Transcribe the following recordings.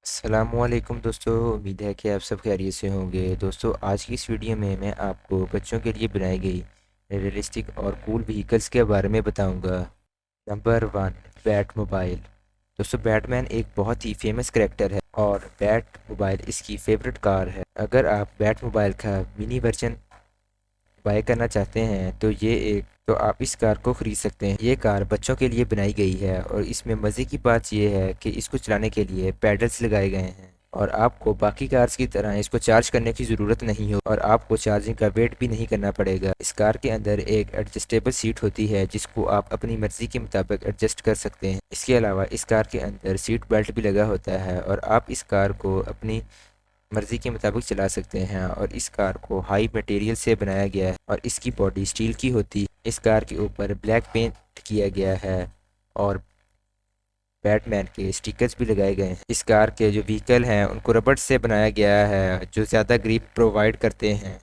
अस्सलामुअलैकुम दोस्तों, उम्मीद है कि आप सब खैरियत से होंगे। दोस्तों, आज की इस वीडियो में मैं आपको बच्चों के लिए बनाई गई रियलिस्टिक और कूल व्हीकल्स के बारे में बताऊंगा। Number one, bat mobile. दोस्तों, बैटमैन एक बहुत ही फेमस करेक्टर है और बैट मोबाइल इसकी फेवरेट कार है। अगर आप बैट मोबाइल का मिनी वर्जन बाय करना चाहते हैं तो आप इस कार को खरीद सकते हैं। ये कार बच्चों के लिए बनाई गई है और इसमें मज़े की बात यह है कि इसको चलाने के लिए पैडल्स लगाए गए हैं और आपको बाकी कार्स की तरह इसको चार्ज करने की ज़रूरत नहीं हो और आपको चार्जिंग का वेट भी नहीं करना पड़ेगा। इस कार के अंदर एक एडजस्टेबल सीट होती है जिसको आप अपनी मर्ज़ी के मुताबिक एडजस्ट कर सकते हैं। इसके अलावा इस कार के अंदर सीट बेल्ट भी लगा होता है और आप इस कार को अपनी मर्जी के मुताबिक चला सकते हैं। और इस कार को हाई मटेरियल से बनाया गया है और इसकी बॉडी स्टील की होती है। इस कार के ऊपर ब्लैक पेंट किया गया है और बैटमैन के स्टिकर्स भी लगाए गए हैं। इस कार के जो व्हीकल हैं उनको रबड़ से बनाया गया है जो ज़्यादा ग्रिप प्रोवाइड करते हैं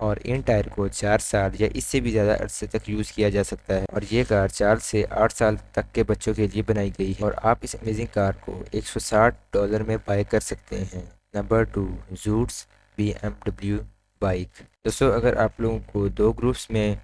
और इन टायर को 4 साल या इससे भी ज़्यादा अरसे तक यूज़ किया जा सकता है। और ये कार 4 से 8 साल तक के बच्चों के लिए बनाई गई है और आप इस अमेजिंग कार को $160 में बाय कर सकते हैं। Number two, Jutes BMW bike. दोस्तों, अगर आप लोगों को दो ग्रुप्स में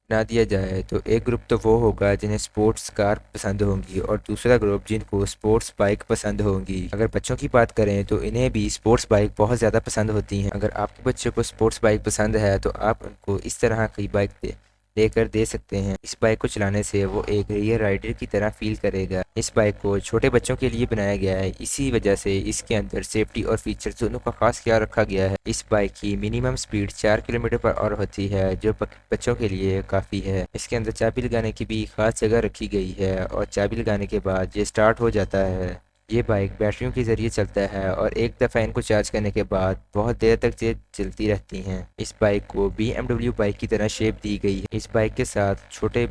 ना दिया जाए तो एक ग्रुप तो वो होगा जिन्हें स्पोर्ट्स कार पसंद होंगी और दूसरा ग्रुप जिनको स्पोर्ट्स बाइक पसंद होंगी। अगर बच्चों की बात करें तो इन्हें भी स्पोर्ट्स बाइक बहुत ज़्यादा पसंद होती हैं। अगर आपके बच्चे को स्पोर्ट्स बाइक पसंद है तो आप उनको इस तरह की बाइक लेकर दे सकते हैं। इस बाइक को चलाने से वो एक रियल राइडर की तरह फील करेगा। इस बाइक को छोटे बच्चों के लिए बनाया गया है, इसी वजह से इसके अंदर सेफ्टी और फीचर्स दोनों का खास ख्याल रखा गया है। इस बाइक की minimum speed 4 kilometre per hour होती है जो बच्चों के लिए काफ़ी है। इसके अंदर चाबी लगाने की भी खास जगह रखी गई है और चाबी लगाने के बाद ये स्टार्ट हो जाता है। ये बाइक बैटरियों के ज़रिए चलता है और एक दफ़ा इनको चार्ज करने के बाद बहुत देर तक ये चलती रहती हैं। इस बाइक को BMW बाइक की तरह शेप दी गई है। इस बाइक के साथ छोटे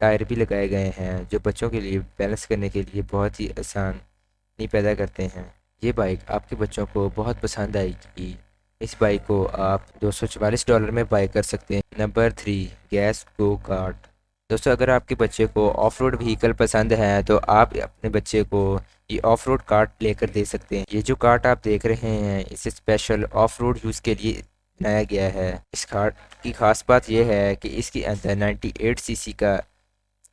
टायर भी लगाए गए हैं जो बच्चों के लिए बैलेंस करने के लिए बहुत ही आसानी पैदा करते हैं। ये बाइक आपके बच्चों को बहुत पसंद आएगी। इस बाइक को आप $244 में बाय कर सकते हैं। Number three, gas go kart. दोस्तों, अगर आपके बच्चे को ऑफ रोड व्हीकल पसंद है तो आप अपने बच्चे को ये ऑफ रोड कार्ट लेकर दे सकते हैं। ये जो कार्ट आप देख रहे हैं इसे स्पेशल ऑफ रोड यूज़ के लिए बनाया गया है। इस कार्ट की खास बात यह है कि इसके अंदर 98 सीसी का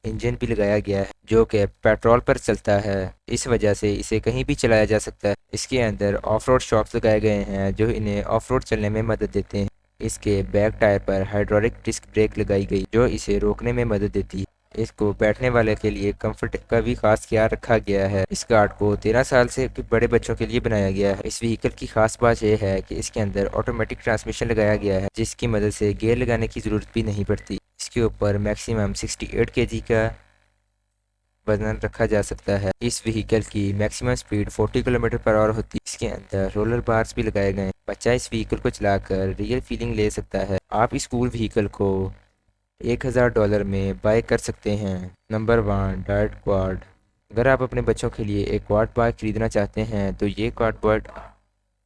इंजन भी लगाया गया है जो कि पेट्रोल पर चलता है। इस वजह से इसे कहीं भी चलाया जा सकता है। इसके अंदर ऑफ रोड शॉक्स लगाए गए हैं जो इन्हें ऑफ रोड चलने में मदद देते हैं। इसके बैक टायर पर हाइड्रोलिक डिस्क ब्रेक लगाई गई जो इसे रोकने में मदद देती है। इसको बैठने वाले के लिए कंफर्ट का भी खास ख्याल रखा गया है। इस कार्ड को 13 साल से बड़े बच्चों के लिए बनाया गया है। इस व्हीकल की खास बात यह है कि इसके अंदर ऑटोमेटिक ट्रांसमिशन लगाया गया है जिसकी मदद से गियर लगाने की ज़रूरत भी नहीं पड़ती। इसके ऊपर मैक्सिमम 68 केजी का वजन रखा जा सकता है। इस व्हीकल की maximum speed 40 kilometre per hour होती है। इसके अंदर रोलर बार्स भी लगाए गए हैं। बच्चा इस व्हीकल को चलाकर रियल फीलिंग ले सकता है। आप इस कूल व्हीकल को $1000 में बाय कर सकते हैं। Number one, diet quad. अगर आप अपने बच्चों के लिए एक क्वाड बाइक खरीदना चाहते हैं तो ये क्वाड बाइक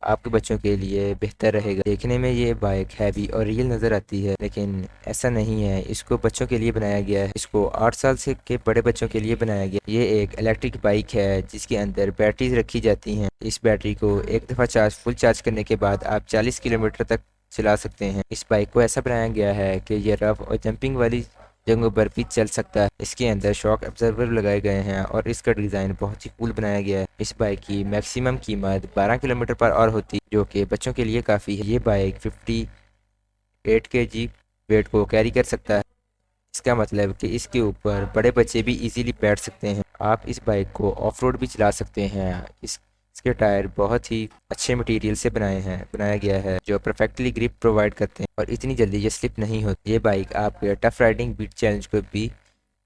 आपके बच्चों के लिए बेहतर रहेगा। देखने में ये बाइक हैवी और रियल नज़र आती है लेकिन ऐसा नहीं है। इसको बच्चों के लिए बनाया गया है। इसको 8 साल से के बड़े बच्चों के लिए बनाया गया। ये एक इलेक्ट्रिक बाइक है जिसके अंदर बैटरीज रखी जाती हैं। इस बैटरी को एक दफ़ा फुल चार्ज करने के बाद आप 40 किलोमीटर तक चला सकते हैं। इस बाइक को ऐसा बनाया गया है कि ये रफ और जंपिंग वाली जगहों पर भी चल सकता है। इसके अंदर शॉक ऑब्जर्वर लगाए गए हैं और इसका डिज़ाइन बहुत ही कूल बनाया गया है। इस बाइक की मैक्सिमम कीमत 12 किलोमीटर पर आवर होती है जो कि बच्चों के लिए काफ़ी है। ये बाइक 58 kg वेट को कैरी कर सकता है। इसका मतलब कि इसके ऊपर बड़े बच्चे भी इजीली बैठ सकते हैं। आप इस बाइक को ऑफ रोड भी चला सकते हैं। इसके टायर बहुत ही अच्छे मटेरियल से बनाया गया है जो परफेक्टली ग्रिप प्रोवाइड करते हैं और इतनी जल्दी ये स्लिप नहीं होती। ये बाइक आपके टफ राइडिंग बीट चैलेंज को भी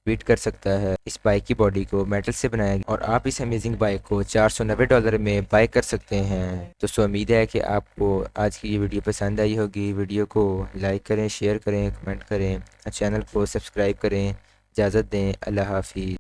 बीट कर सकता है। इस बाइक की बॉडी को मेटल से बनाया गया और आप इस अमेजिंग बाइक को $490 में बाय कर सकते हैं। दोस्तों, उम्मीद है कि आपको आज की ये वीडियो पसंद आई होगी। वीडियो को लाइक करें, शेयर करें, कमेंट करें, चैनल को सब्सक्राइब करें। इजाज़त दें। अल्लाह हाफिज़।